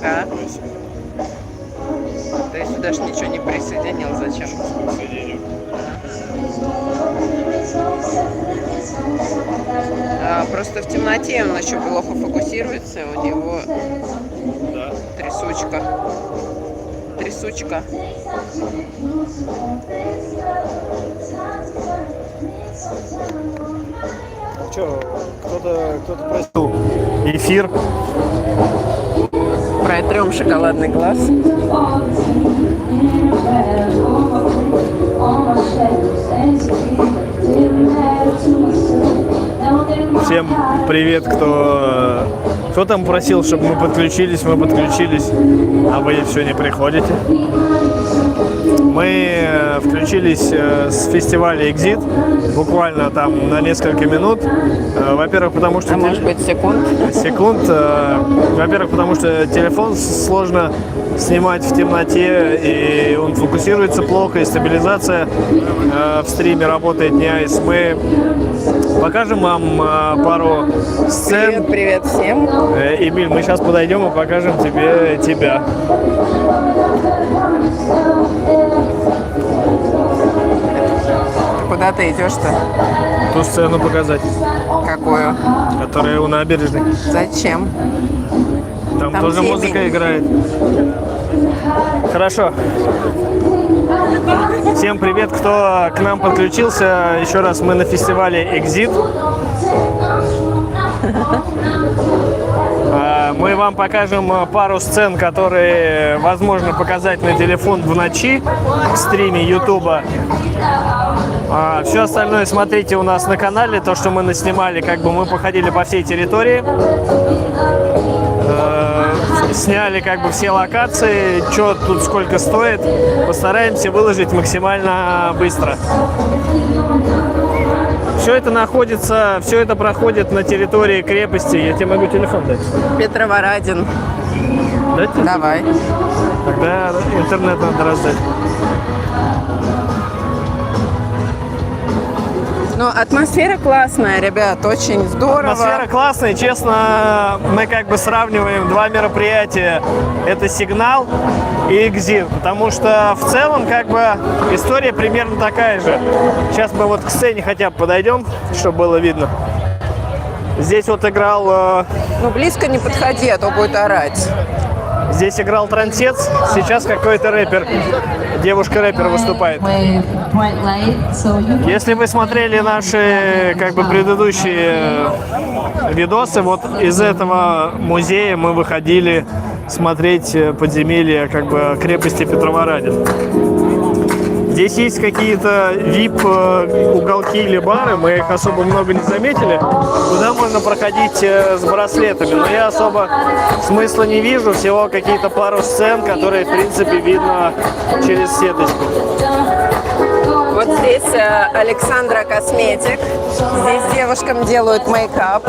Да. Ты сюда ж ничего не присоединил, зачем? Просто в темноте он еще плохо фокусируется, у него трясучка. Трясучка. Что, кто-то просил эфир. Протрем шоколадный глаз. Всем привет, кто там просил, чтобы мы подключились, а вы все не приходите. Мы включились с фестиваля Exit, буквально там на несколько минут. Во-первых, потому что... может быть, секунд? Во-первых, потому что телефон сложно снимать в темноте, и он фокусируется плохо, и стабилизация в стриме работает не айс. Мы покажем вам пару сцен. Привет всем. Эмиль, мы сейчас подойдем и покажем тебе тебя. Куда ты идешь-то? Ту сцену показать. Какую? Которая у набережной. Зачем? Там тоже темень. Музыка играет. Хорошо. Всем привет, кто к нам подключился. Еще раз, мы на фестивале Exit. Мы вам покажем пару сцен, которые возможно показать на телефон в ночи в стриме Ютуба. Все остальное смотрите у нас на канале. То, что мы наснимали, как бы мы походили по всей территории. Сняли как бы все локации, что тут сколько стоит. Постараемся выложить максимально быстро. Все это проходит на территории крепости. Я тебе могу телефон дать. Петроворадин. Дать? Давай. Тогда интернет надо раздать. Ну, атмосфера классная, ребят, очень здорово. Атмосфера классная, честно, мы как бы сравниваем два мероприятия. Это «Сигнал» и «Exit», потому что в целом как бы история примерно такая же. Сейчас мы вот к сцене хотя бы подойдем, чтобы было видно. Здесь вот играл... Ну, близко не подходи, а то будет орать. Здесь играл Трансец, сейчас какой-то рэпер, девушка-рэпер выступает. Если вы смотрели наши как бы предыдущие видосы, вот из этого музея мы выходили смотреть подземелья как бы крепости Петроворадин. Здесь есть какие-то VIP-уголки или бары, мы их особо много не заметили, куда можно проходить с браслетами, но я особо смысла не вижу, всего какие-то пару сцен, которые, в принципе, видно через сеточку. Вот здесь Александра Косметик, здесь девушкам делают мейкап.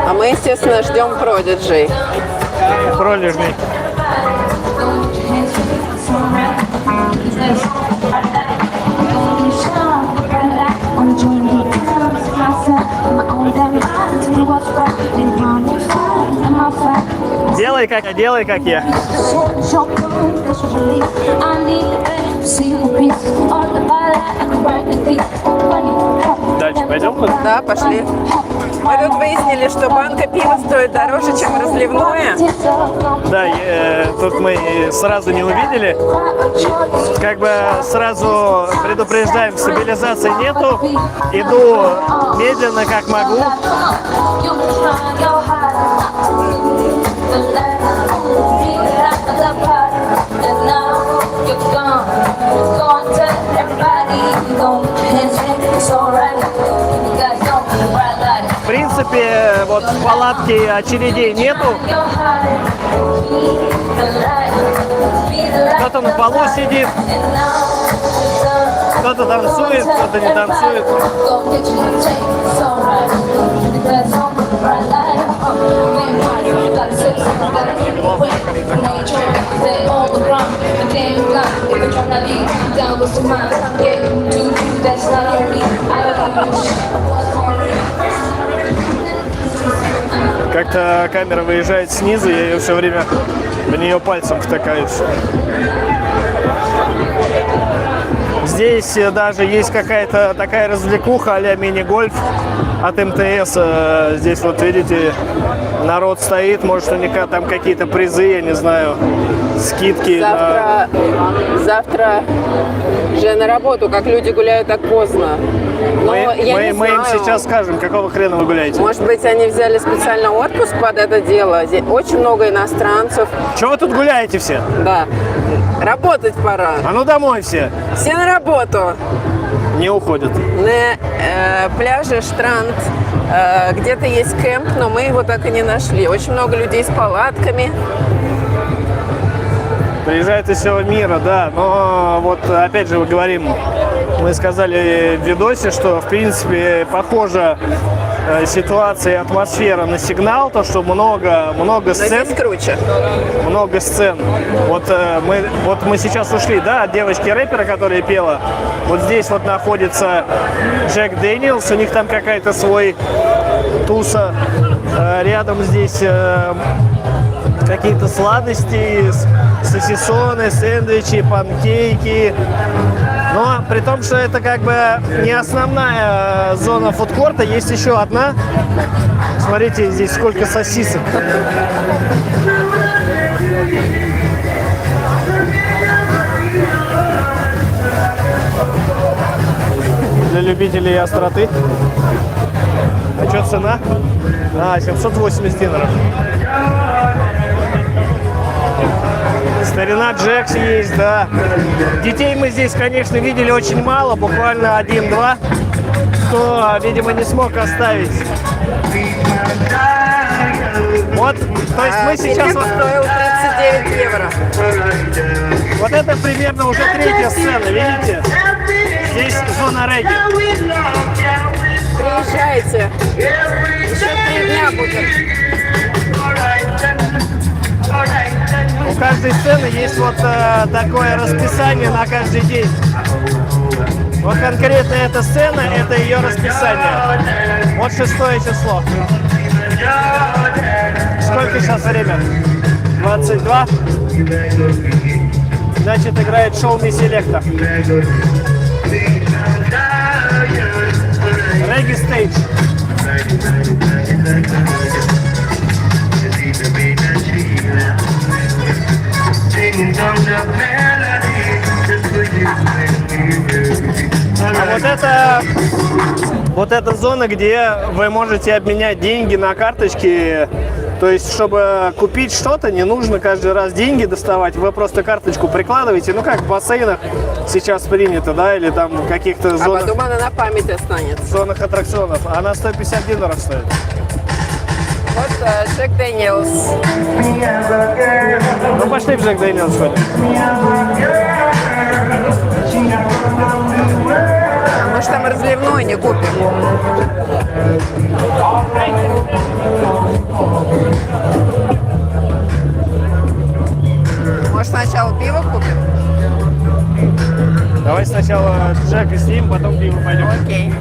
А мы, естественно, ждем Продиджи. Пролежный. Делай как я. Дальше пойдем? Да, пошли. Мы тут выяснили, что банка пива стоит дороже, чем разливное. Да, тут мы сразу не увидели. Как бы сразу предупреждаем, стабилизации нету. Иду медленно, как могу. В принципе, вот в палатке очередей нету. Кто-то на полу сидит. Кто-то танцует, кто-то не танцует. Как-то камера выезжает снизу, я ее все время в нее пальцем втыкаюсь. Здесь даже есть какая-то такая развлекуха а-ля мини-гольф от МТС. Здесь вот видите, народ стоит, может у них там какие-то призы, я не знаю, скидки. Завтра же на работу, как люди гуляют так поздно. Но Мы им сейчас скажем, какого хрена вы гуляете. Может быть, они взяли специально отпуск под это дело. Здесь очень много иностранцев. Чего вы тут гуляете все? Да. Работать пора. А ну домой все. Все на работу. Не уходят. На пляже Штранд где-то есть кемп, но мы его так и не нашли. Очень много людей с палатками. Приезжают из всего мира, да. Но вот опять же мы сказали в видосе, что в принципе похожа ситуация и атмосфера на Сигнал, то что много сцен. Но здесь круче. Много сцен. Вот мы сейчас ушли, да, от девочки-рэпера, которая пела. Вот здесь вот находится Джек Дэниелс, у них там какая-то свой туса. Рядом здесь какие-то сладости, сосисоны, сэндвичи, панкейки. Но при том, что это как бы не основная зона фудкорта, есть еще одна. Смотрите, здесь сколько сосисок. Для любителей остроты. А что цена? 780 динаров. Старина Джекс есть, да. Детей мы здесь, конечно, видели очень мало, буквально 1-2, кто, видимо, не смог оставить. Вот, то есть мы сейчас... Билет стоил 39 евро. Вот это примерно уже третья сцена, видите? Здесь зона регги. Приезжайте. Еще 3 дня будет. У каждой сцены есть вот такое расписание на каждый день. Вот конкретно эта сцена, это ее расписание. Вот 6 число. Сколько сейчас время? 22. Значит, играет шоу Me Selecta. Reggae Stage. А вот эта зона, где вы можете обменять деньги на карточки. То есть, чтобы купить что-то, не нужно каждый раз деньги доставать. Вы просто карточку прикладываете. Ну, как в бассейнах сейчас принято, да, или там в каких-то зонах. А потом она на память останется. В зонах аттракционов. Она 150 динаров стоит. Вот Джек Дэниелс. Ну, пошли в Джек Дэниелс сходим. Может, там разливной не купим. Может, сначала пиво купим? Давай сначала Джек и снимем, потом пиво пойдем. Окей.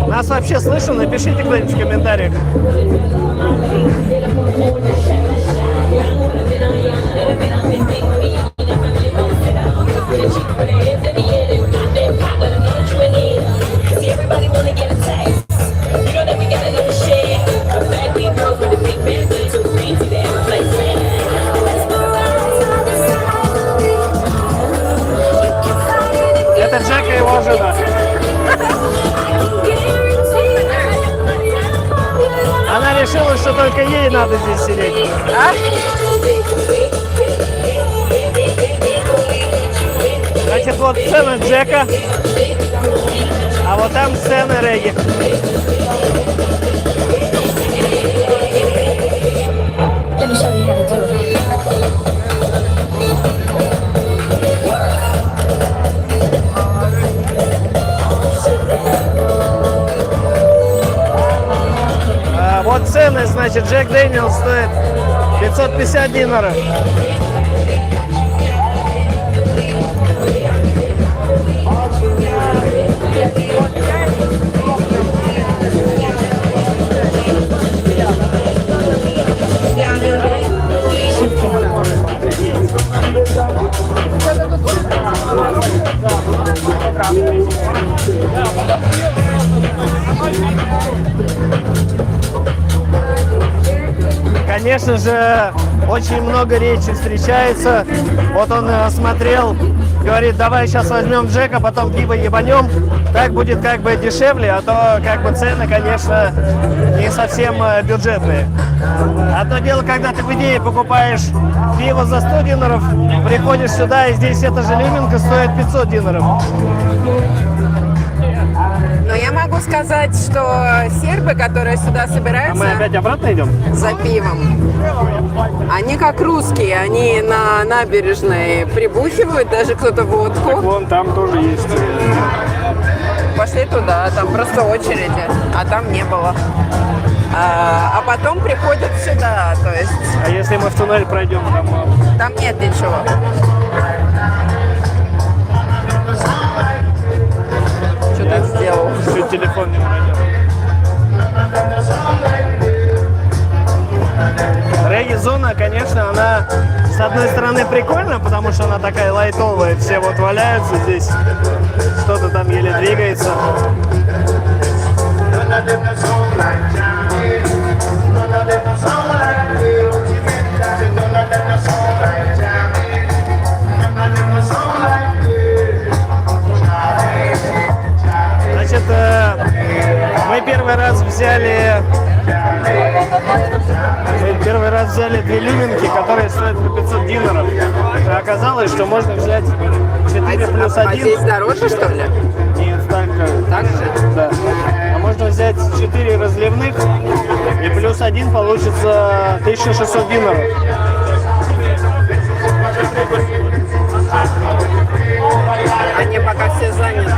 Нас вообще слышно? Напишите кто-нибудь в комментариях. Это Джек и его жена. Она решила, что только ей надо здесь сидеть. А? Значит, вот сцена Джека, а вот там сцена регги. Let me show you how to do it. ценность, значит, Джек Дэниелс стоит 550 динаров. Конечно же, очень много речи встречается. Вот он смотрел, говорит, давай сейчас возьмем Джека, потом пиво ебанем. Так будет как бы дешевле, а то как бы цены, конечно, не совсем бюджетные. Одно дело, когда ты в идее покупаешь пиво за 100 динаров, приходишь сюда, и здесь эта же люминка стоит 500 динаров. Но я могу сказать, что сербы, которые сюда А собираются мы опять обратно идем? за пивом, они как русские, они на набережной прибухивают, даже кто-то водку. Вон там тоже есть. Пошли туда, там просто очереди, а там не было. А потом приходят сюда, то есть А если мы в туннель пройдем, там нет ничего. Что ты сделал? чуть телефон не пройдем. Регги-зона, конечно, она с одной стороны прикольна, потому что она такая лайтовая, все вот валяются здесь, что-то там еле двигается. Значит, мы первый раз взяли две люминки, которые стоят по 500 динаров. И оказалось, что можно взять 4 плюс 1. А здесь дороже, что ли? Нет, Так же? да. А можно взять 4 разливных, и плюс 1 получится 1600 динаров. Они пока все заняты.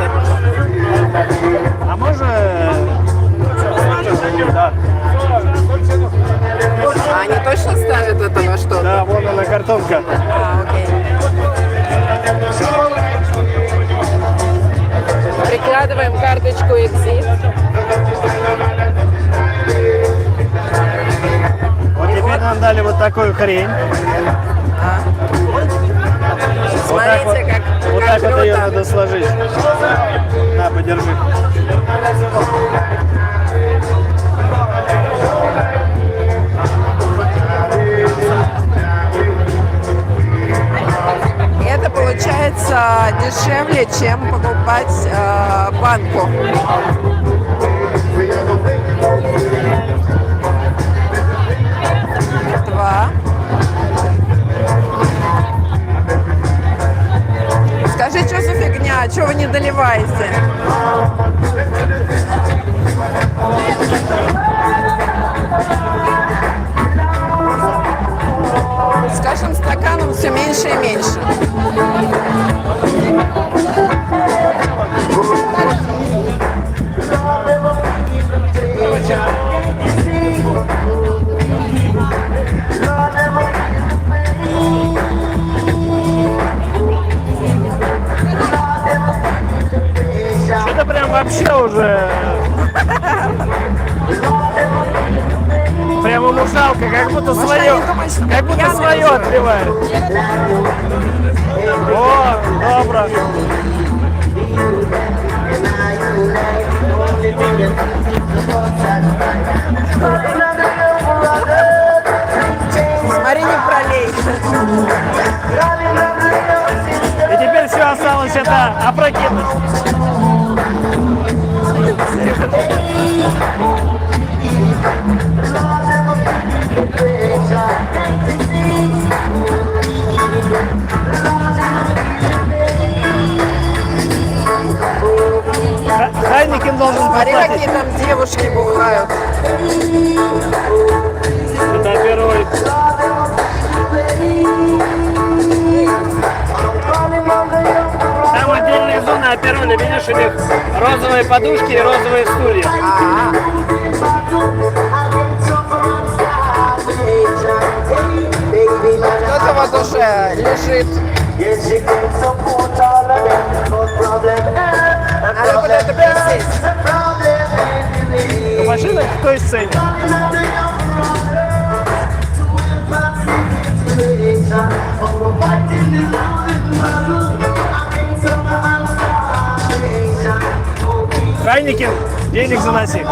А можно... Да. А они точно ставят это во что-то? Да, вон она картонка. А, окей. Прикладываем карточку Exit. Вот теперь нам дали вот такую хрень. Смотрите, как Вот так вот ее круто. надо сложить. На, подержи. И это получается дешевле, чем покупать банку. Два. Скажи, что за фигня? Чего вы не доливаете? С каждым стаканом все меньше и меньше. Что-то прям вообще уже... Прямо мушалка, как будто свое, они думают, что как будто пьяные свое уже. отливает. О, добро. Смотри, не пролей. И теперь все осталось это опрокинуть. Хайникин должен Смотри, заплатить. какие там девушки бухают. Это первый. Там отдельная зона опероли, видишь, у них розовые подушки и розовые стулья. кто-то вот уже лежит. Надо куда-то присесть. Машина к той сцене. Хайникин, денег заноси.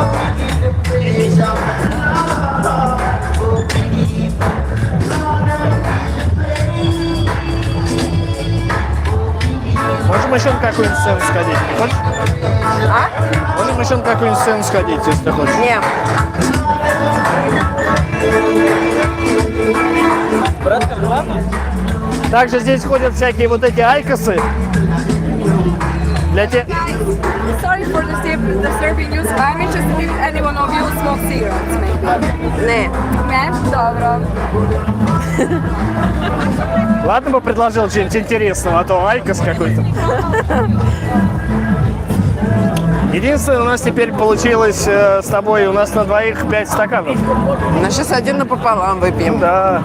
Можем еще на какую-нибудь сцену сходить? Хочешь? А? Можем еще на какую-нибудь сцену сходить, если ты хочешь. Не. Также здесь ходят всякие вот эти айкосы. Для тех... Sorry for disturbing you. I'm interested if anyone of you smokes cigarettes, maybe. Не. Не? Добро. Ладно бы предложил что-нибудь интересного, а то айкос какой-то. Единственное, у нас теперь получилось с тобой, у нас на двоих 5 стаканов. Ну, сейчас один напополам выпьем. Да.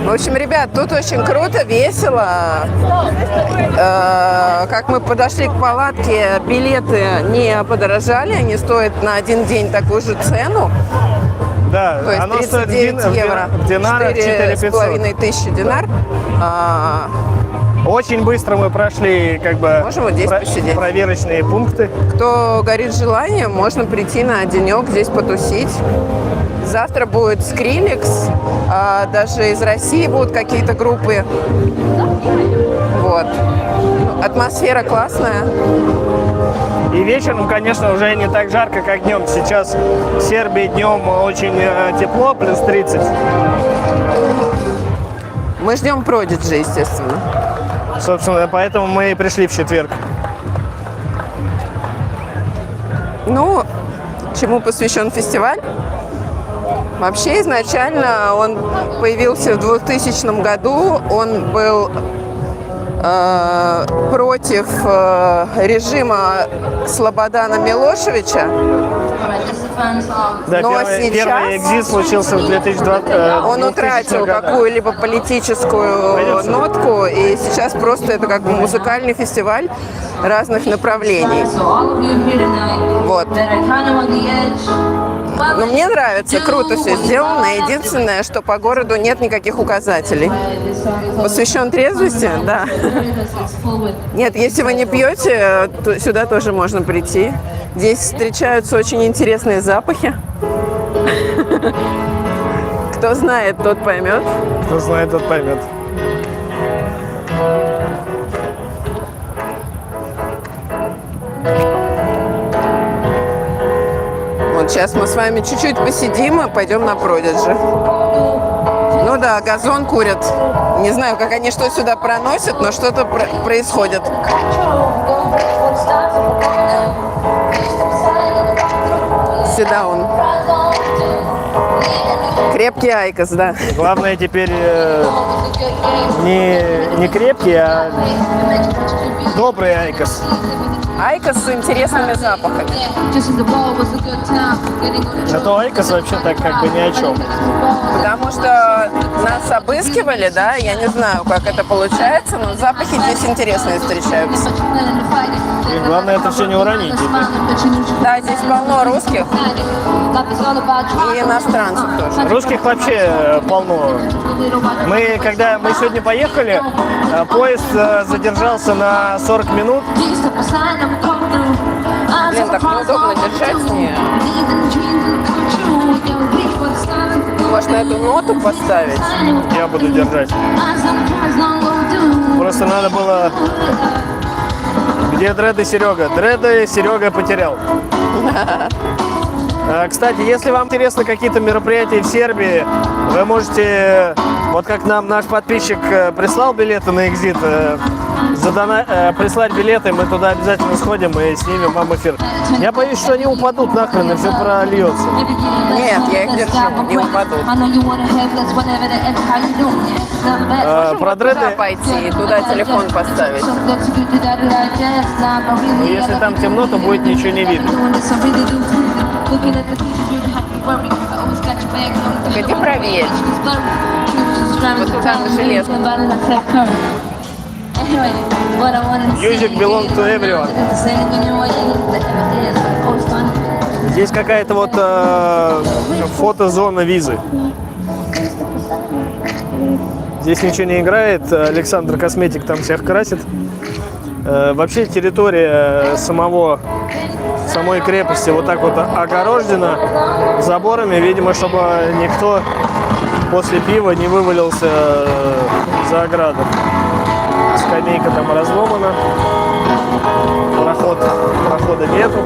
В общем, ребят, тут очень круто, весело. Как мы подошли к палатке, билеты не подорожали, они стоят на один день такую же цену. Да, То есть оно стоит 39 евро, в динарах 4,5 тысячи динар. Очень быстро мы прошли как бы Можем вот здесь посидеть. проверочные пункты. Кто горит желанием, можно прийти на денек здесь потусить. Завтра будет Скриллекс, даже из России будут какие-то группы. Вот. Атмосфера классная. И вечером, конечно, уже не так жарко, как днем. Сейчас в Сербии днем очень тепло, плюс 30. Мы ждем Продиджи, естественно. Собственно, поэтому мы и пришли в четверг. Ну, чему посвящен фестиваль? Вообще, изначально он появился в 2000 году. Он был против режима Слободана Милошевича. Да, Но первый сейчас экзит случился в 2020 он утратил какую-либо политическую нотку, и сейчас просто это как бы музыкальный фестиваль разных направлений. Вот. Но мне нравится, круто все сделано. Единственное, что по городу нет никаких указателей. Посвящен трезвости? Да. Нет, если вы не пьете, то сюда тоже можно прийти. Здесь встречаются очень интересные запахи. Кто знает, тот поймет. Кто знает, тот поймет. Вот сейчас мы с вами чуть-чуть посидим и пойдем на Продиджи. Ну да, газон курят. Не знаю, как они что сюда проносят, но что-то происходит. Сюда он. Крепкий айкос, да. Главное теперь не крепкий, а добрый айкос. Айкос с интересными запахами. Зато айкос вообще так как бы ни о чем. Потому что нас обыскивали, да, я не знаю, как это получается, но запахи здесь интересные встречаются. И главное это все не уронить. Да, здесь полно русских и иностранцев тоже. Русских вообще полно. Когда мы сегодня поехали, поезд задержался на 40 минут. Блин, так неудобно держать мне. Может, на эту ноту поставить? Я буду держать. Просто надо было... Где Дред и Серега? Дреда Серега потерял. Кстати, если вам интересны какие-то мероприятия в Сербии, вы можете, вот как нам наш подписчик прислал билеты на экзит, прислать билеты, мы туда обязательно сходим и снимем вам эфир. Я боюсь, что они упадут нахрен и все прольется. Нет, я их держу, не упадут. Про Туда Дреда, пойти, туда телефон поставить. если там темно, то будет ничего не видно. Так иди проверь. Music belongs to everyone. Здесь какая-то вот фотозона визы. Здесь ничего не играет. Александр Косметик там всех красит. Вообще территория самой крепости вот так вот огорожена заборами, видимо, чтобы никто после пива не вывалился за ограду. Скамейка там разломана, прохода нету.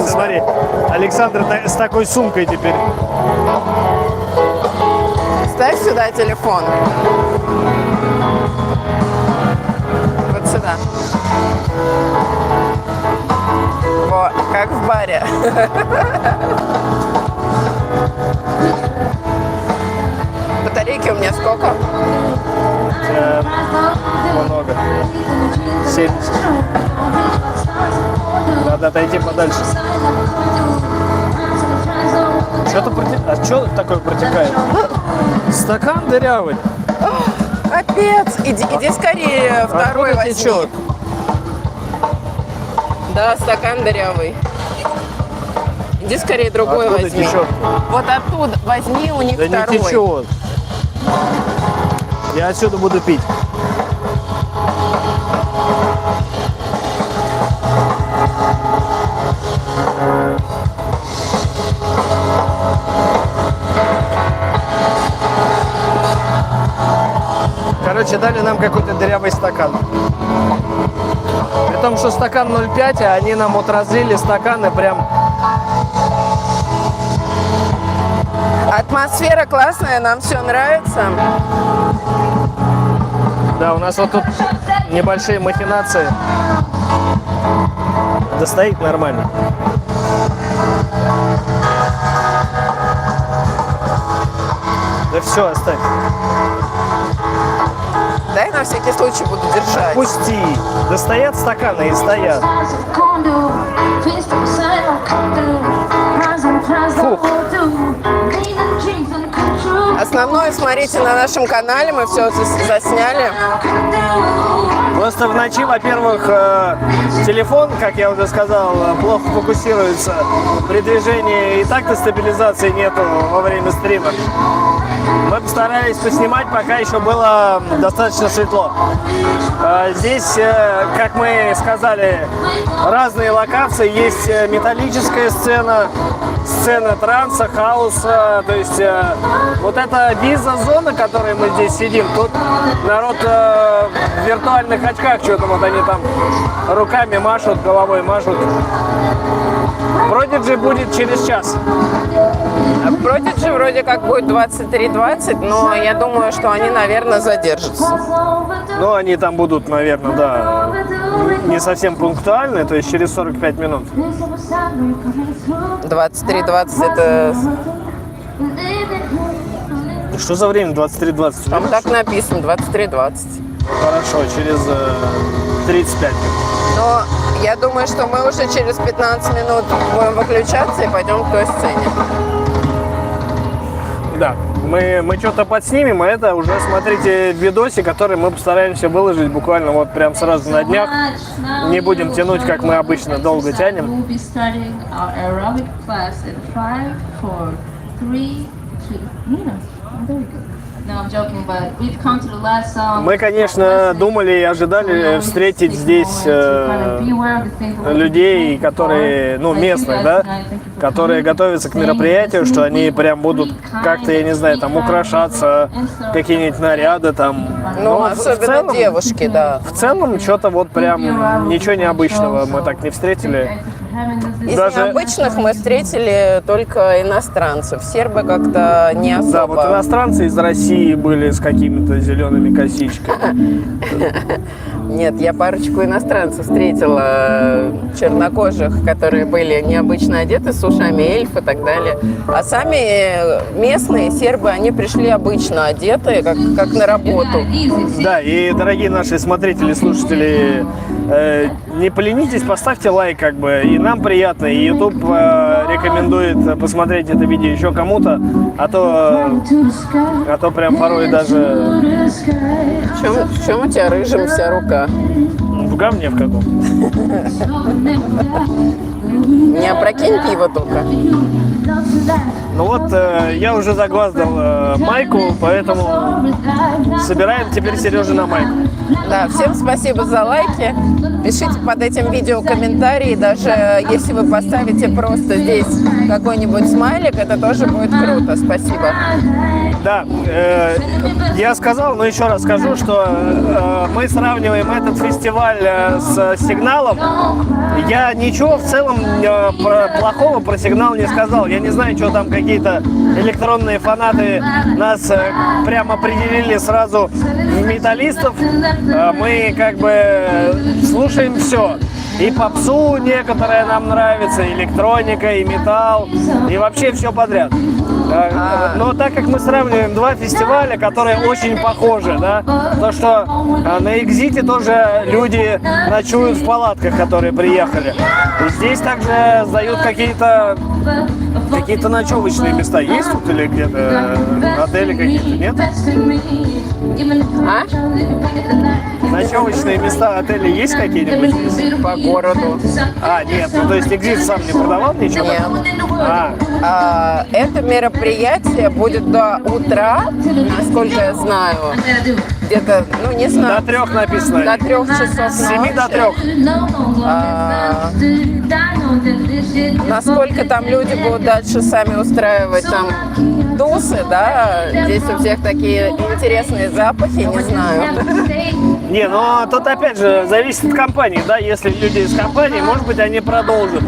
Смотри, Александр с такой сумкой теперь. Ставь сюда телефон. Вот сюда. Во, как в баре. Батарейки у меня сколько? Много. 70. Надо отойти подальше. Что-то протекает. А что такое протекает? Стакан дырявый. Капец! Иди скорее второй возьми. Течет? Да, стакан дырявый. Иди скорее другой Откуда возьми. течет? Вот оттуда возьми у них Да второй. не течет. Я отсюда буду пить. Короче, дали нам какой-то дырявый стакан. При том, что стакан 0,5, а они нам вот разлили стаканы прям... Атмосфера классная, нам все нравится. Да, у нас вот тут небольшие махинации. Да стоит нормально. Да все, оставь. Дай на всякий случай буду держать. Пусти. Да стоят стаканы и стоят. Фух. Основное смотрите на нашем канале, мы все засняли. Просто в ночи, во-первых, телефон, как я уже сказал, плохо фокусируется при движении. И так-то стабилизации нету во время стрима. Мы постарались поснимать, пока еще было достаточно светло. Здесь, как мы сказали, разные локации. Есть металлическая сцена, сцена транса, хаоса. То есть вот эта виза-зона, в которой мы здесь сидим, тут народ в виртуальных очках что-то вот они там руками машут, головой машут. Prodigy будет через час. Prodigy вроде как будет 23:20, но я думаю, что они, наверное, задержатся. Ну, они там будут, наверное, да, не совсем пунктуальны, то есть через 45 минут. 23:20 это... Что за время 23:20? Там так написано, 23:20. Хорошо, через 35 минут. Но я думаю, что мы уже через 15 минут будем выключаться и пойдем к той сцене. Да, мы что-то подснимем, а это уже смотрите в видосе, который мы постараемся выложить буквально вот прям сразу на днях. Не будем тянуть, как мы обычно долго тянем. Мы, конечно, думали и ожидали встретить здесь людей, которые, ну, местных, да, которые готовятся к мероприятию, что они прям будут как-то, я не знаю, там украшаться, какие-нибудь наряды там. Ну, особенно девушки, да. В целом, что-то вот прям ничего необычного мы так не встретили. Из необычных мы встретили только иностранцев. Сербы как-то не особо. Да, вот иностранцы из России были с какими-то зелеными косичками. Нет, я парочку иностранцев встретила, чернокожих, которые были необычно одеты, с ушами эльф и так далее. А сами местные сербы, они пришли обычно одетые, как на работу. Да, и дорогие наши смотрители, слушатели, не поленитесь, поставьте лайк, как бы, и нам приятно, и YouTube рекомендует посмотреть это видео еще кому-то, а то прям порой даже В чем у тебя рыжим вся рука? в говне в каком. Не опрокинь пиво только. Ну вот, я уже загваздал майку, поэтому собираем теперь Сережу на майку. Да, всем спасибо за лайки. Пишите под этим видео комментарии, даже если вы поставите просто здесь какой-нибудь смайлик, это тоже будет круто. Спасибо. Да, я сказал, но еще раз скажу, что мы сравниваем этот фестиваль с Сигналом. Я ничего в целом плохого про Сигнал не сказал. Я не знаю, что там какие-то электронные фанаты нас прямо определили сразу в металлистов. Мы как бы слушаем все. И попсу некоторая нам нравится, и электроника, и металл, и вообще все подряд. Но так как мы сравниваем два фестиваля, которые очень похожи, да, то что на Экзите тоже люди ночуют в палатках, которые приехали. И здесь также сдают какие-то ночевочные места. Есть тут или где-то отели какие-то, нет? А? Ночевочные места отели есть какие-нибудь? По городу. А, нет, ну то есть Экзит сам не продавал ничего? Нет. А, Это мероприятие будет до утра, насколько я знаю. Где-то, ну не знаю. до 3 написано. До 3 часов С 7 до 3. Насколько там люди будут дальше сами устраивать там тусы, да? Здесь у всех такие интересные запахи, не знаю. Не, но тут опять же зависит от компании, да, если люди из компании, может быть, они продолжат.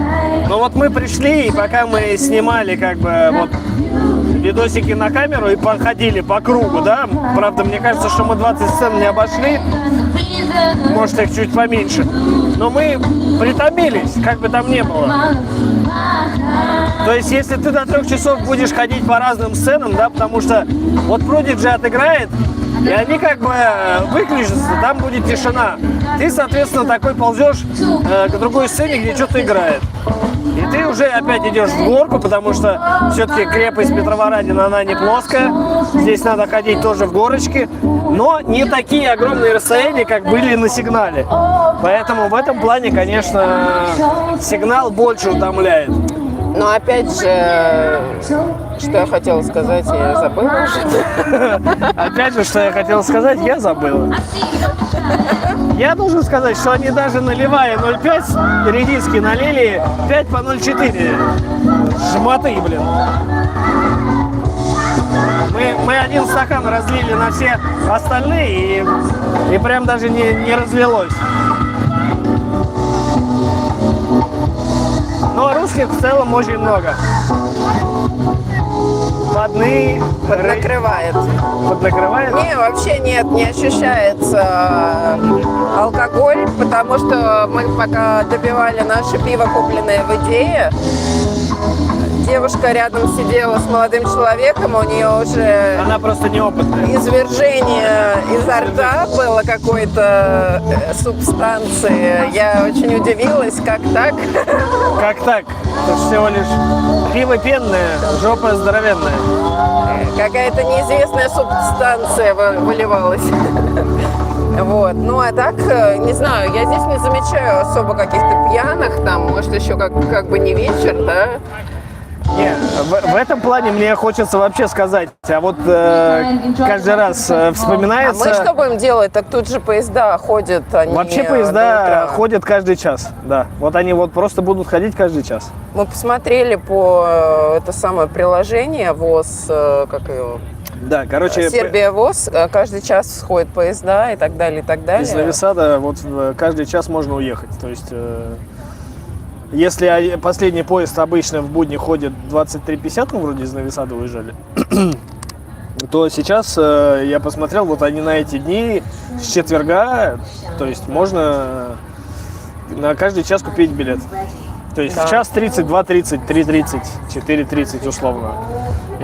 Но вот мы пришли, и пока мы снимали как бы вот видосики на камеру и походили по кругу, да, правда, мне кажется, что мы 20 сцен не обошли, может, их чуть поменьше, но мы притомились, как бы там ни было. То есть, если ты до 3 часов будешь ходить по разным сценам, да, потому что вот Prodigy отыграет, и они как бы выключатся, там будет тишина. Ты, соответственно, такой ползешь к другой сцене, где что-то играет. И ты уже опять идешь в горку, потому что все-таки крепость Петроворадина, она не плоская. Здесь надо ходить тоже в горочки. Но не такие огромные расстояния, как были на Сигнале. Поэтому в этом плане, конечно, Сигнал больше утомляет. Но опять же, что я хотела сказать, я забыла. Опять же, что я хотел сказать, я забыла. Я должен сказать, что они даже наливая 0,5, редиски налили 5 по 0,4. Шмоты, блин. Мы один стакан разлили на все остальные, и прям даже не разлилось. Но русских в целом очень много. Накрывает. Поднакрывает? Не, вообще нет, не ощущается алкоголь, потому что мы пока добивали наше пиво, купленное в Идее. Девушка рядом сидела с молодым человеком, у нее уже Она просто неопытная. извержение изо рта было какой-то субстанции. Я очень удивилась, как так. Как так? Это всего лишь пиво пенное, жопа здоровенная. Какая-то неизвестная субстанция выливалась. Вот. Ну а так, не знаю, я здесь не замечаю особо каких-то пьяных, там, может, еще как бы не вечер, да? Не, в этом плане мне хочется вообще сказать, а вот каждый раз вспоминается... А мы что будем делать? Так тут же поезда ходят, они Вообще до поезда утра. ходят каждый час, да. Вот они вот просто будут ходить каждый час. Мы посмотрели по это самое приложение ВОЗ, как его? Да, короче, Сербия ВОЗ, каждый час ходят поезда и так далее, и так далее. из Нови Сада вот каждый час можно уехать. То есть, если последний поезд обычно в будни ходит 23:50, мы вроде из Нови Сада уезжали. то сейчас я посмотрел, вот они на эти дни с четверга, то есть можно на каждый час купить билет. То есть Да. в час 30, 2:30, 3:30, 4:30 условно.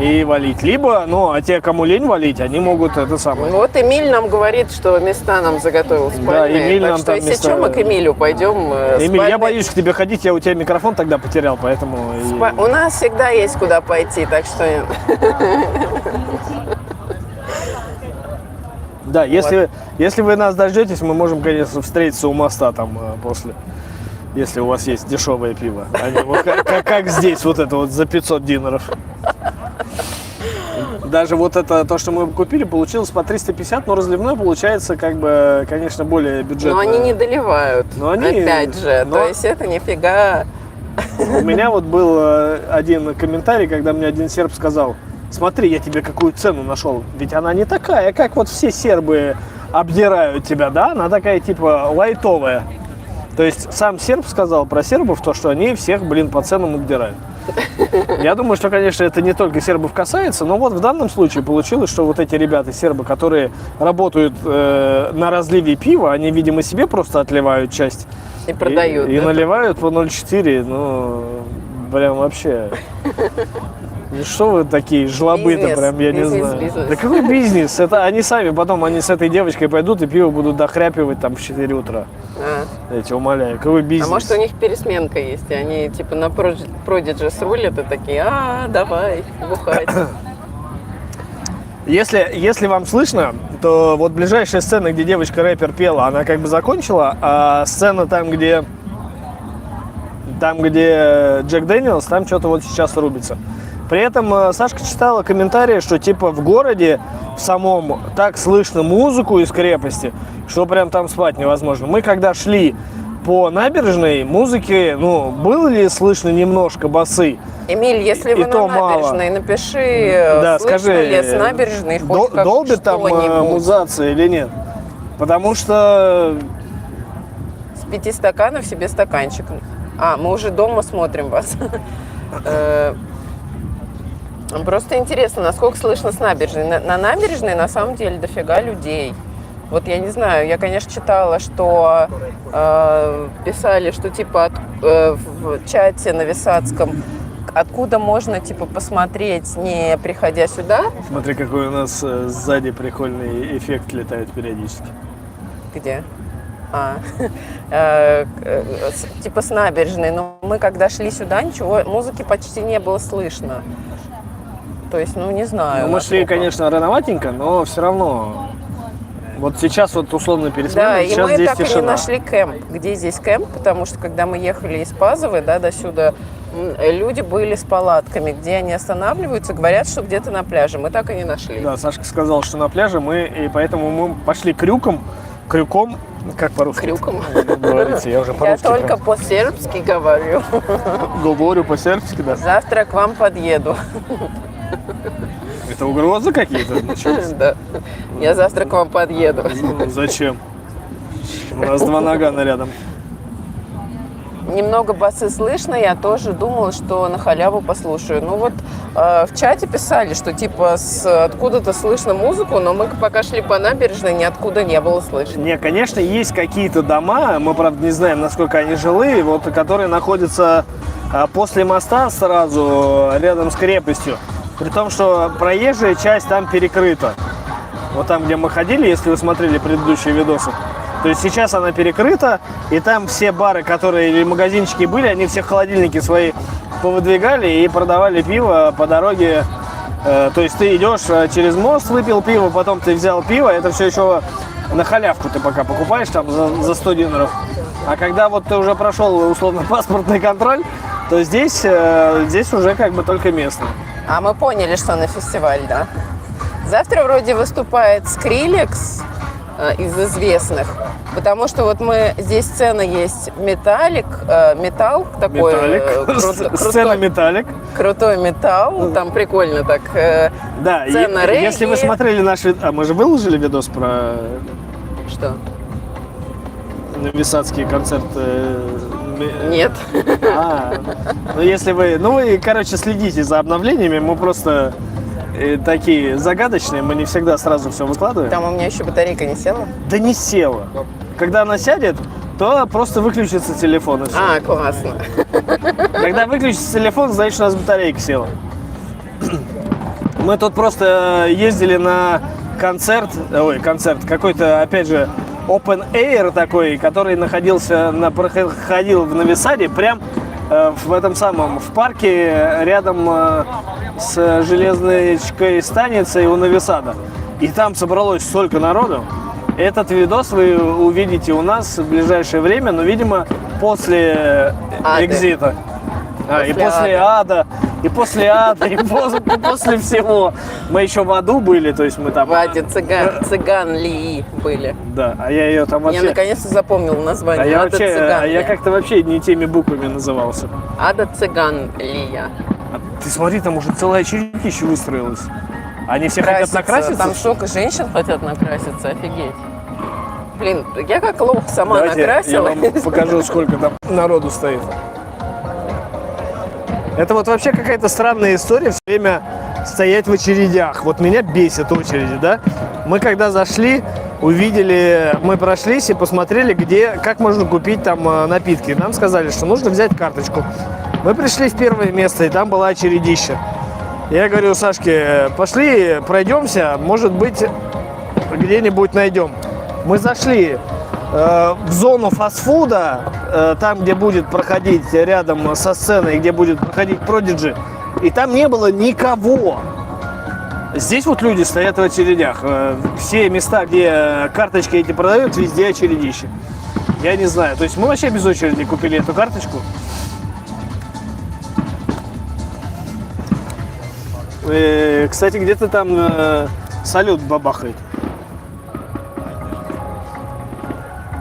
И валить. Либо, ну, а те, кому лень валить, они могут это самое. Вот Эмиль нам говорит, что места нам заготовил спальные. Эмиль так нам что, там если места- что, мы к Эмилю пойдем. Эмиль, я спальные. боюсь к тебе ходить, я у тебя микрофон тогда потерял, поэтому... У нас всегда есть куда пойти, так что... Да, если вы нас дождетесь, мы можем, конечно, встретиться у моста там после, если у вас есть дешевое пиво. А не вот как здесь, вот это вот за 500 динаров. Даже вот это, то, что мы купили, получилось по 350, но разливной получается, как бы, конечно, более бюджетно. Но они не доливают, Но они- опять же. но- То есть это нифига... У меня вот был один комментарий, когда мне один серб сказал: смотри, я тебе какую цену нашел. Ведь она не такая, как вот все сербы обдирают тебя, да? Она такая типа лайтовая. То есть сам серб сказал про сербов то, что они всех, по ценам обдирают. Я думаю, что, конечно, это не только сербов касается, но вот в данном случае получилось, что вот эти ребята, сербы, которые работают на разливе пива, они, видимо, себе просто отливают часть И продают. и да? наливают по 0,4, ну, прям вообще. Ну что вы такие жлобы-то, Бизнес, прям, я не бизнес, знаю. бизнес. Да какой бизнес? Это они сами потом, они с этой девочкой пойдут и пиво будут дохряпивать там в 4 утра. А. Я тебя умоляю, какой бизнес? А может, у них пересменка есть, и они типа на Prodigy срулят и такие: давай, бухать. Если вам слышно, то вот ближайшая сцена, где девочка-рэпер пела, она как бы закончила, а сцена там, где Джек Дэниелс, там что-то вот сейчас рубится. При этом Сашка читала комментарии, что типа в городе в самом так слышно музыку из крепости, что прям там спать невозможно. Мы когда шли по набережной, музыки, ну, было ли слышно немножко басы? Эмиль, если И вы то на мало. набережной, напиши, Да, слышно скажи, ли с набережной хоть долбит там что-нибудь. музация или нет? Потому что С 5 стаканов себе стаканчик. Мы уже дома смотрим вас. Просто интересно, насколько слышно с набережной. На набережной на самом деле дофига людей. Вот я не знаю, я, конечно, читала, что писали, что типа в чате на Висацком, откуда можно типа посмотреть, не приходя сюда. смотри, какой у нас сзади прикольный эффект летает периодически. Где? Типа с набережной. Но мы когда шли сюда, ничего, музыки почти не было слышно. То есть, не знаю. Ну, мы шли, насколько. конечно, рановатенько, но все равно. Вот сейчас вот условно пересмотрим, Да, и сейчас мы здесь так и не тишина. нашли кемп. Где здесь кемп? Потому что когда мы ехали из Пазовой, до сюда, люди были с палатками. Где они останавливаются, говорят, что где-то на пляже. Мы так и не нашли. Да, Сашка сказал, что на пляже и поэтому мы пошли крюком, как по-русски? Крюком. Говорите, я уже Я по-русски только по-сербски говорю. говорю по-сербски, да. Завтра к вам подъеду. Это угрозы какие-то? начались? Да. Я завтра к вам подъеду. Ну, зачем? У нас 2 нагана рядом. Немного басы слышно, я тоже думала, что на халяву послушаю. В чате писали, что типа откуда-то слышно музыку, но мы пока шли по набережной, ниоткуда не было слышно. Не, конечно, есть какие-то дома, мы, правда, не знаем, насколько они жилые, вот, которые находятся после моста сразу рядом с крепостью. При том, что проезжая часть там перекрыта. Вот там, где мы ходили, если вы смотрели предыдущие видосы. То есть сейчас она перекрыта, и там все бары, которые или магазинчики были, они все холодильники свои повыдвигали и продавали пиво по дороге. То есть ты идешь через мост, выпил пиво, потом ты взял пиво, это все еще на халявку ты пока покупаешь там за 100 динаров. А когда вот ты уже прошел условно паспортный контроль, то здесь уже как бы только местные. А мы поняли, что на фестиваль, да? Завтра вроде выступает Скрилекс из известных, потому что вот здесь сцена есть металл такой, Сцена металлик. крутой металл, там прикольно так. Да, Сцена регги. если вы смотрели наш мы же выложили видос про Что? Висацкий концерт. Нет. Ну если вы, короче, следите за обновлениями, мы просто такие загадочные, мы не всегда сразу все выкладываем. Там у меня еще батарейка не села. Да не села. Когда она сядет, то просто выключится телефон и все. А, классно. Когда выключится телефон, значит, у нас батарейка села. Мы тут просто ездили на концерт, какой-то, опять же, open air такой, который проходил в Нови Саде, прям в этом самом, в парке рядом с железночной станцией у Нови Сада. И там собралось столько народу. Этот видос вы увидите у нас в ближайшее время, но, видимо, после экзита. И после ада, и после ада, и после всего. Мы еще в аду были, то есть мы там... В Аде цыган Лии были. Да, а я ее там вообще... Я наконец-то запомнил название. Я как-то вообще не теми буквами назывался. Ада цыган Лия. Ты смотри, там уже целая чередища выстроилась. Они все хотят накраситься? Там столько женщин хотят накраситься, офигеть. Блин, я как лох сама Давайте накрасила. я вам покажу, сколько там народу стоит. Это вот вообще какая-то странная история, все время стоять в очередях. Вот меня бесит очереди, да? Мы когда зашли, увидели, мы прошлись и посмотрели, как можно купить там напитки. Нам сказали, что нужно взять карточку. Мы пришли в первое место, и там была очередища. Я говорю Сашке, пошли пройдемся, может быть, где-нибудь найдем. Мы зашли в зону фастфуда, там, где будет проходить рядом со сценой, где будет проходить Prodigy, и там не было никого. Здесь вот люди стоят в очередях. Все места, где карточки эти продают, везде очередище. Я не знаю. То есть мы вообще без очереди купили эту карточку. Кстати, где-то там салют бабахает.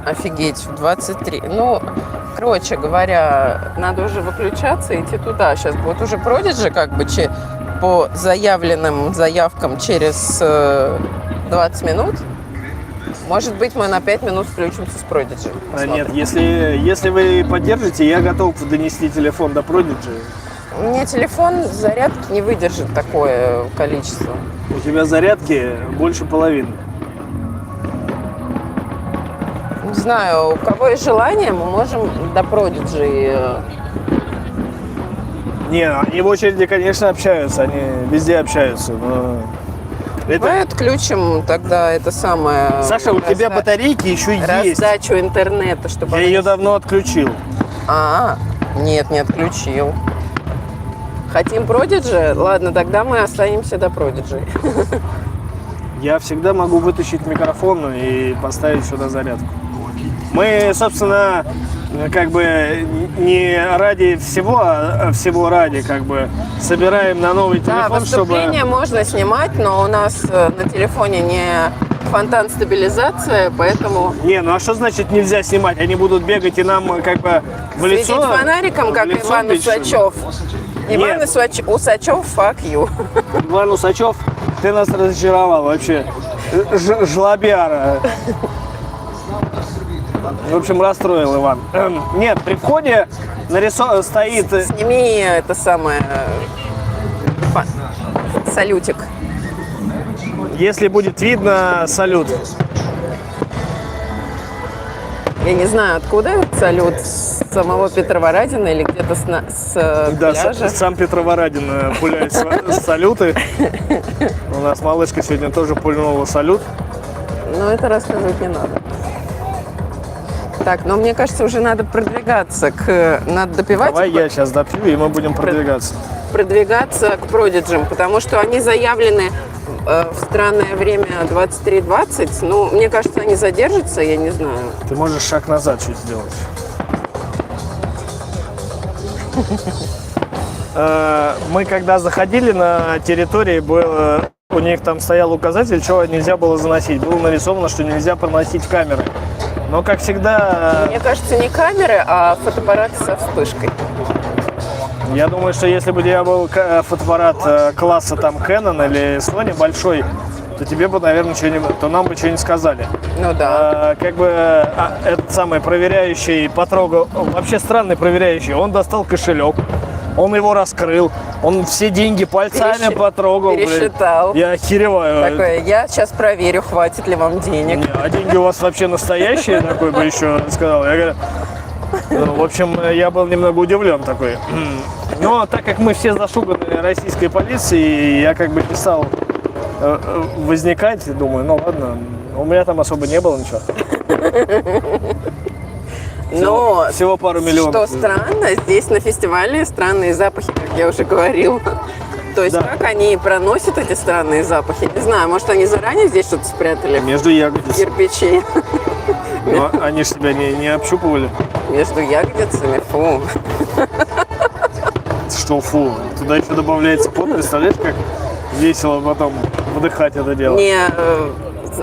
Офигеть, в 23. Ну, короче говоря, надо уже выключаться и идти туда. Сейчас будет уже Prodigy, как бы по заявленным заявкам через 20 минут. Может быть, мы на 5 минут включимся с Prodigy. Нет, если вы поддержите, я готов донести телефон до Prodigy. У меня телефон зарядки не выдержит такое количество. У тебя зарядки больше половины. Не знаю, у кого есть желание, мы можем до Prodigy. Не, они в очереди, конечно, общаются, они везде общаются, но... Давай отключим тогда это самое... Саша, у тебя батарейки еще есть. Раздачу интернета, чтобы... Я ее давно отключил. Нет, не отключил. Хотим Prodigy? Ладно, тогда мы останемся до Prodigy. Я всегда могу вытащить микрофон и поставить сюда зарядку. Мы, собственно, как бы не ради всего, а всего ради, как бы, собираем на новый телефон, да, выступление чтобы... можно снимать, но у нас на телефоне не фонтан стабилизация, поэтому... Не, ну а что значит нельзя снимать? Они будут бегать и нам как бы в лицо... Светить фонариком, как Иван Усачев. Иван Усачев, fuck you. Иван Усачев, ты нас разочаровал вообще. Жлобяра. В общем, расстроил Иван. Нет, при входе стоит... Сними это самое... салютик. Если будет видно, салют. Я не знаю, откуда этот салют, с самого Петроворадина или где-то с пляжа? Да, сам Петроворадин пуляет салюты. У нас малышка сегодня тоже пульнула салют. Но это рассказывать не надо. Так, но мне кажется, уже надо продвигаться надо допивать. Давай я сейчас допью, и мы будем продвигаться. Продвигаться к Prodigy, потому что они заявлены в странное время 23:20. Ну, мне кажется, они задержатся, я не знаю. Ты можешь шаг назад чуть сделать. Мы когда заходили на территории, у них там стоял указатель, чего нельзя было заносить. Было нарисовано, что нельзя проносить камеры. Но, как всегда... Мне кажется, не камеры, а фотоаппараты со вспышкой. Я думаю, что если бы у тебя был фотоаппарат класса там Canon или Sony большой, то тебе бы, наверное, то нам бы что-нибудь сказали. Ну да. Как бы этот самый проверяющий потрогал, вообще странный проверяющий, он достал кошелек, Он его раскрыл. Он все деньги пальцами потрогал. блин. Пересчитал. Я охереваю. Такое, я сейчас проверю, хватит ли вам денег. Не, а деньги у вас вообще настоящие, такой бы еще сказал. Я говорю, ну, в общем, я был немного удивлен такой. Но так как мы все зашуганы российской полицией, я как бы не стал возникать, думаю, ну ладно, у меня там особо не было ничего. Но Всего пару миллионов. что странно, здесь на фестивале странные запахи, как я уже говорила. То есть Да. как они проносят эти странные запахи? Не знаю, может они заранее здесь что-то спрятали? Между ягодиц. Кирпичи Но они же тебя не общупывали. между ягодицами. Фу. Что фу, туда еще добавляется пот, представляешь, как весело потом вдыхать это дело. Мне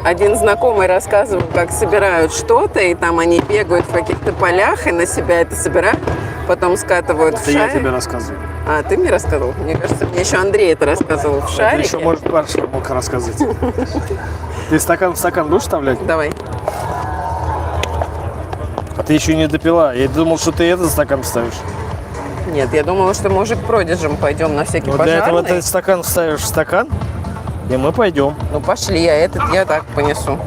один знакомый рассказывал, как собирают что-то, и там они бегают в каких-то полях и на себя это собирают, потом скатывают в Это я шарик. тебе рассказываю. А, ты мне рассказывал? Мне кажется, мне еще Андрей это рассказывал в Это шарике. еще, может, Паша мог рассказать. Ты стакан в стакан будешь вставлять? Давай. А ты еще не допила. Я думал, что ты этот стакан вставишь. Нет, я думала, что мы уже к продижам пойдем на всякий Вот для этого пожарный. ты стакан вставишь в стакан, и мы пойдем. Ну пошли, а этот я так понесу.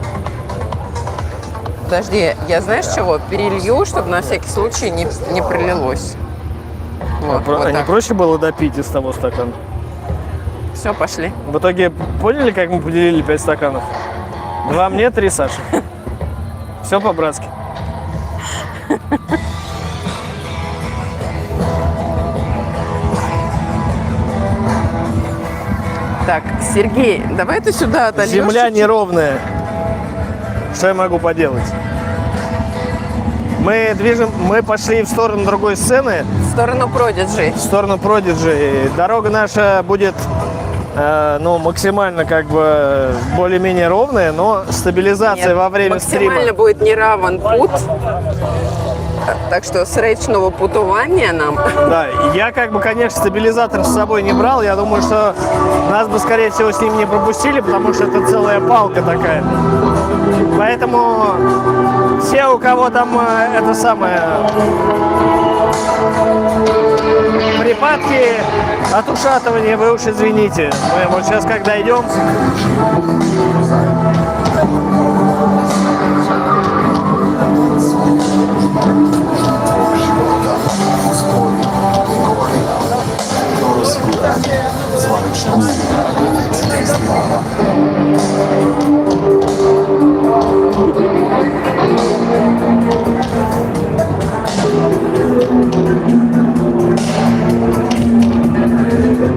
Подожди, я знаешь чего? Перелью, чтобы на всякий случай не пролилось. Вот, вот А не так. проще было допить из того стакана? Все, пошли. В итоге поняли, как мы поделили 5 стаканов? 2 мне, 3 Саши. Все по-братски. Так, Сергей, давай ты сюда отольешь. Земля чуть-чуть. неровная. Что я могу поделать? Мы пошли в сторону другой сцены, В сторону продиджи. в сторону Prodigy. Дорога наша будет максимально как бы более-менее ровная, но стабилизация Нет, во время максимально стрима. будет неравен путь. Так что с речного путування нам. Да, я как бы, конечно, стабилизатор с собой не брал. Я думаю, что нас бы, скорее всего, с ним не пропустили, потому что это целая палка такая. Поэтому все, у кого там это самое припадки от ушатывания, вы уж извините. Мы вот сейчас, когда идем,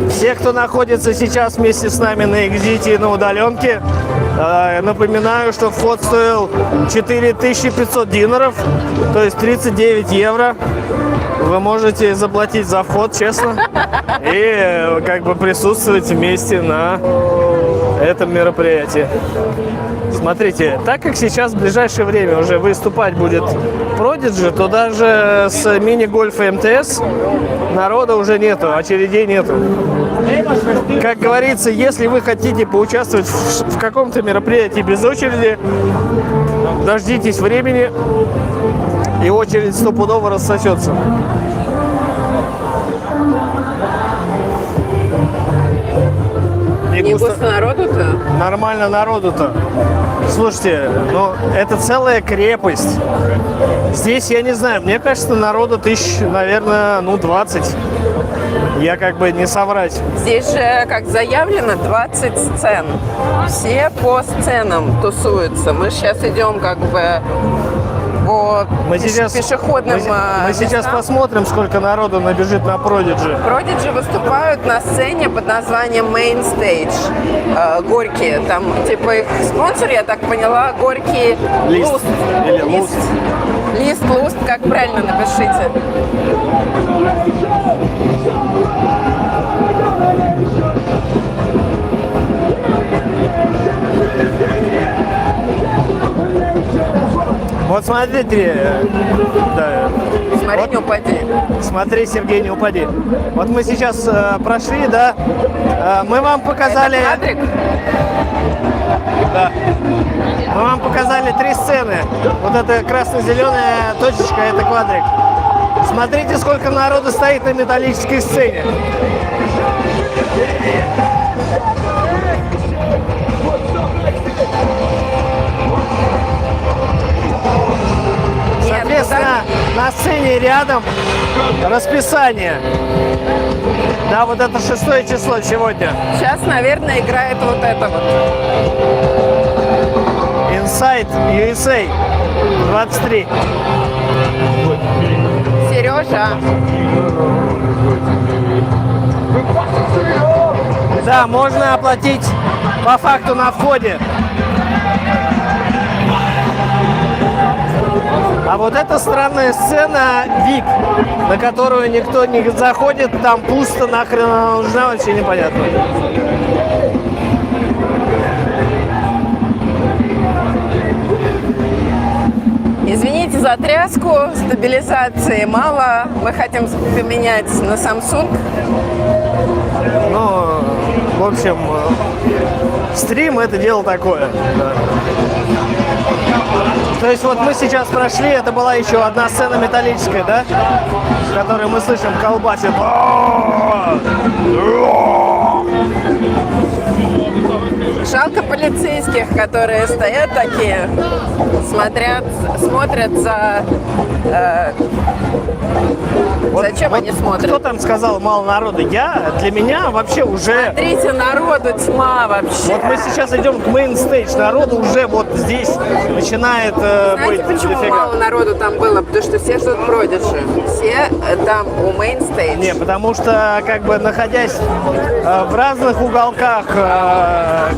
все, кто находится сейчас вместе с нами на экзите и на удаленке, напоминаю, что вход стоил 4500 динаров, то есть 39 евро. Вы можете заплатить за вход, честно, и как бы присутствовать вместе на этом мероприятии. Смотрите, так как сейчас в ближайшее время уже выступать будет Prodigy, то даже с мини-гольфа МТС народа уже нету, очередей нету. Как говорится, если вы хотите поучаствовать в каком-то мероприятии без очереди, дождитесь времени, и очередь стопудово рассосется. Не густо народу-то? Нормально народу-то. Слушайте, ну это целая крепость. Здесь, я не знаю, мне кажется, народу тысяч, наверное, 20. Я как бы не соврать. Здесь же, как заявлено, 20 сцен. Все по сценам тусуются. Мы сейчас идем как бы по пешеходным мы сейчас местам. посмотрим, сколько народу набежит на Prodigy. Prodigy выступают на сцене под названием Main Stage. Горькие. Там, типа, их спонсор, я так поняла, Горький Лист. Луст. Или Лист. Лист, Луст, как правильно напишите. Вот смотрите, да. Смотри, Вот не упади. Смотри, Сергей, не упади. Вот мы сейчас прошли, да, мы вам показали... Это квадрик? Да. Мы вам показали 3 сцены. Вот эта красно-зеленая точечка, это квадрик. Смотрите, сколько народу стоит на металлической сцене. Соответственно, на сцене рядом расписание. Да, вот это 6 число сегодня. Сейчас, наверное, играет вот это вот. Inside USA 23. Сережа. Да, можно оплатить по факту на входе. А вот эта странная сцена VIP, на которую никто не заходит, там пусто, нахрен она нужна, вообще непонятно. Извините за тряску, стабилизации мало. Мы хотим поменять на Samsung. Ну, в общем, стрим это дело такое. Да. То есть вот мы сейчас прошли, это была еще одна сцена металлическая, да? В которой мы слышим колбасит. Жалко полицейских, которые стоят такие, смотрят за... зачем они смотрят? Кто там сказал мало народу? Для меня вообще уже... Смотрите, народу тьма вообще. Вот мы сейчас идем к мейн-стейдж, народу уже вот здесь начинает Знаете, быть почему дофига. мало народу там было? Потому что все ждут Продиджи. Все там у мейн-стейдж. Не, потому что, как бы, находясь в разных уголках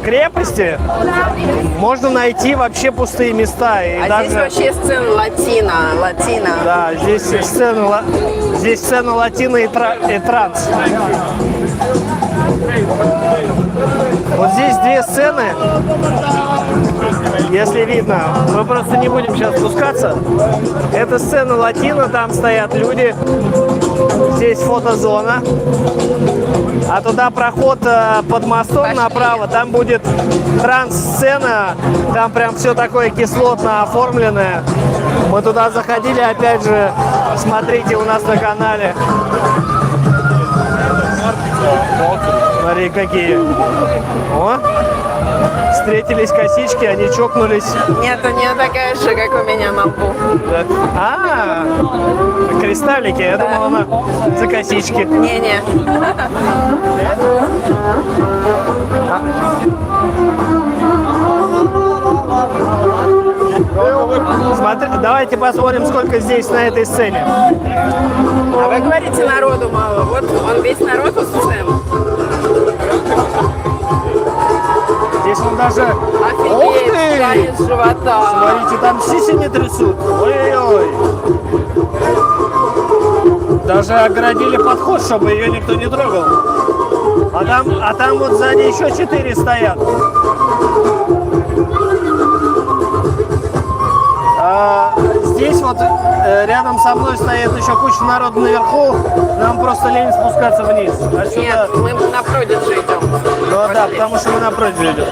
крепости, можно найти вообще пустые места. И А даже... здесь вообще сцена латина. Да, здесь сцена латина и транс. Вот здесь две сцены, если видно. Мы просто не будем сейчас спускаться. Это сцена латина, там стоят люди. Здесь фотозона. А туда проход под мостом направо. Там будет транс-сцена. Там прям все такое кислотно оформленное. Мы туда заходили, опять же, смотрите у нас на канале. Смотри, какие. О, встретились косички, они чокнулись. Нет, у нее такая же, как у меня на лбу. А, кристаллики. Я думал, она за косички. Не-не. Смотри, давайте посмотрим, сколько здесь на этой сцене. А вы говорите, народу мало. Вот он весь народ у сцены. Здесь он даже... Ух Офигеть, ты! танец живота. Смотрите, там сиси не трясут. Ой-ой-ой. Даже оградили подход, чтобы ее никто не трогал. А там вот сзади еще 4 стоят. Здесь вот рядом со мной стоит еще куча народу наверху. Нам просто лень спускаться вниз. Отсюда... Нет, мы на Продиджи идем. Ну да, потому что мы напротив идем.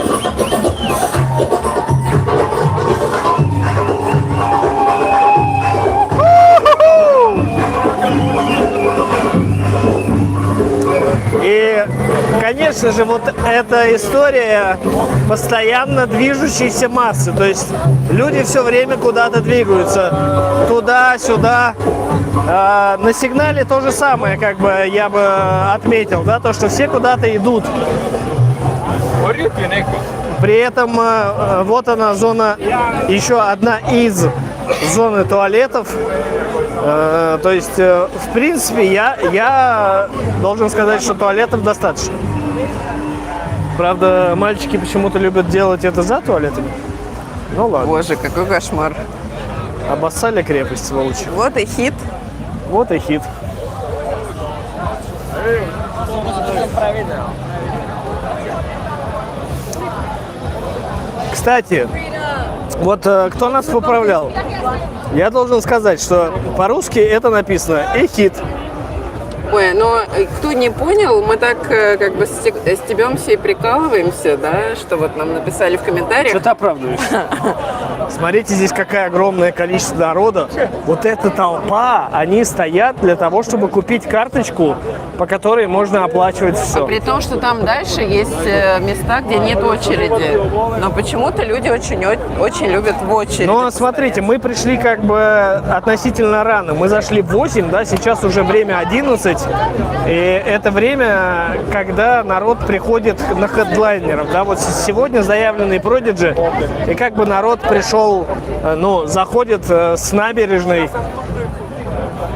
И, конечно же, вот эта история постоянно движущейся массы. То есть люди все время куда-то двигаются. Туда-сюда. На сигнале то же самое, как бы я бы отметил, да, то, что все куда-то идут. При этом вот она зона, еще одна из зоны туалетов. То есть, в принципе, я должен сказать, что туалетов достаточно. Правда, мальчики почему-то любят делать это за туалетами. Ну ладно. Боже, какой кошмар. Обоссали крепость, сволочи. Вот и хит. Вот и хит. Кстати, вот кто нас поправлял? Я должен сказать, что по-русски это написано «эхит». Ой, но кто не понял, мы так как бы стебемся и прикалываемся, да, что вот нам написали в комментариях. Что ты оправдываешь? Смотрите, здесь какое огромное количество народа. Вот эта толпа, они стоят для того, чтобы купить карточку, по которой можно оплачивать все. При том, что там дальше есть места, где нет очереди. Но почему-то люди очень любят в очередь. Но смотрите, мы пришли как бы относительно рано. Мы зашли в 8, да, сейчас уже время 11. И это время, когда народ приходит на хедлайнеров. Да, вот сегодня заявленный Prodigy, и как бы народ пришел, ну, заходит с набережной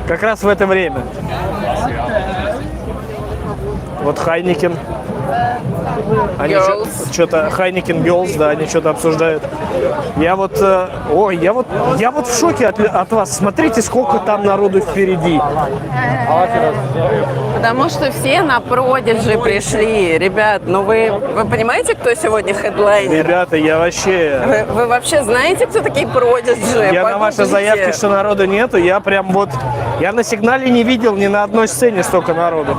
как раз в это время. Вот Хайникен. Они что-то Хайникен Girls, да, они что-то обсуждают. Я вот в шоке от вас. Смотрите, сколько там народу впереди. Потому что все на Prodigy пришли. Ребят, ну вы понимаете, кто сегодня хедлайнер? Ребята, я вообще... Вы вообще знаете, кто такие Prodigy? Я на ваши заявки, что народу нету, я прям вот... Я на сигнале не видел ни на одной сцене столько народу.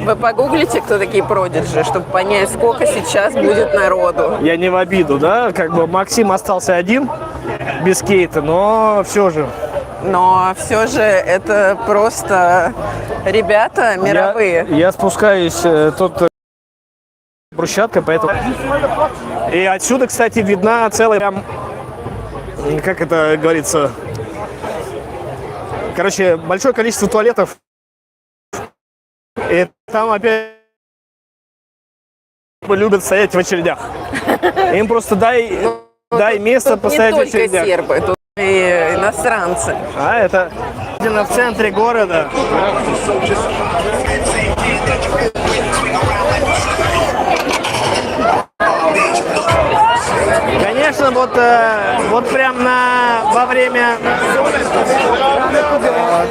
Вы погуглите, кто такие Prodigy, чтобы понять, сколько сейчас будет народу. Я не в обиду, да? Как бы Максим остался один, без Кейта, но все же. Но все же это просто ребята мировые. Я спускаюсь тут брусчатка, поэтому... И отсюда, кстати, видна целая прям... Как это говорится? Короче, большое количество туалетов. И там опять любят стоять в очередях. Им просто дай место постоять в очередях. Не только сербы, тут и иностранцы. А это в центре города. Конечно, вот прям во время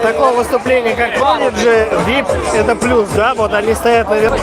такого выступления, как Prodigy, VIP, это плюс, да, вот они стоят наверху.